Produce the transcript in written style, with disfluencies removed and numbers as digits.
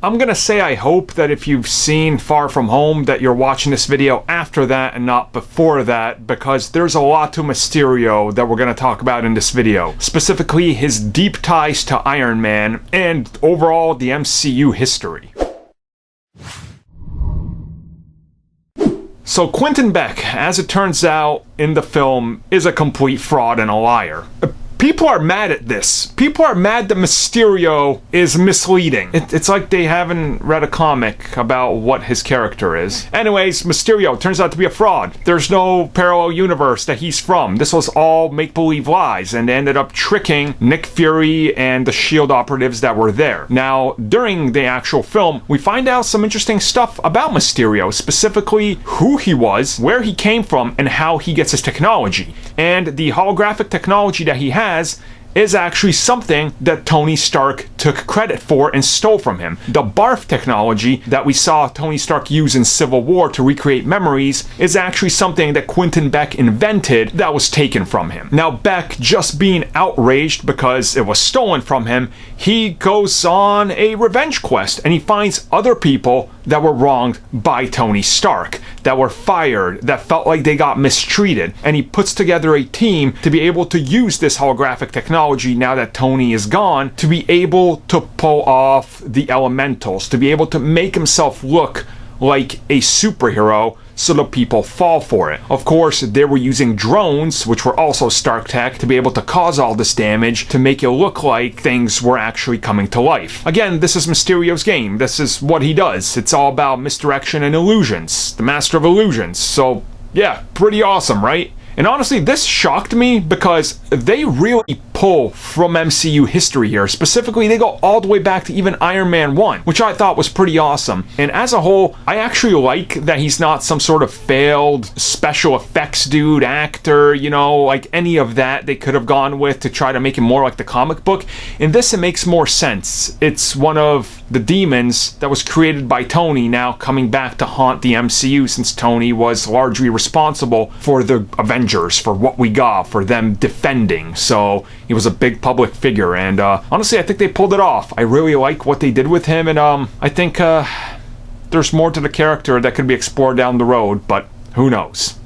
I'm gonna say I hope that if you've seen Far From Home that you're watching this video after that and not before that, because there's a lot to Mysterio that we're gonna talk about in this video. Specifically, his deep ties to Iron Man and overall the MCU history. So Quentin Beck, as it turns out in the film, is a complete fraud and a liar. People are mad at this. People are mad that Mysterio is misleading. It's like they haven't read a comic about what his character is. Anyways, Mysterio turns out to be a fraud. There's no parallel universe that he's from. This was all make-believe lies, and they ended up tricking Nick Fury and the S.H.I.E.L.D. operatives that were there. Now, during the actual film, we find out some interesting stuff about Mysterio, specifically who he was, where he came from, and how he gets his technology. And the holographic technology that he has is actually something that Tony Stark took credit for and stole from him. The barf technology that we saw Tony Stark use in Civil War to recreate memories is actually something that Quentin Beck invented that was taken from him. Now Beck, just being outraged because it was stolen from him, he goes on a revenge quest and he finds other people that were wronged by Tony Stark, that were fired, that felt like they got mistreated, and he puts together a team to be able to use this holographic technology now that Tony is gone, to be able to pull off the elementals, to be able to make himself look like a superhero so the people fall for it. Of course, they were using drones, which were also Stark tech, to be able to cause all this damage, to make it look like things were actually coming to life. Again, this is Mysterio's game. This is what he does. It's all about misdirection and illusions. The master of illusions. So, yeah, pretty awesome, right? And honestly, this shocked me because they really pull from MCU history here. Specifically, they go all the way back to even Iron Man 1, which I thought was pretty awesome. And as a whole, I actually like that he's not some sort of failed special effects dude, actor, you know, like any of that they could have gone with to try to make him more like the comic book. In this, it makes more sense. It's one of the demons that was created by Tony now coming back to haunt the MCU, since Tony was largely responsible for the Avengers, for what we got, for them defending. So he was a big public figure, and honestly, I think they pulled it off. I really like what they did with him, and I think there's more to the character that could be explored down the road, but who knows.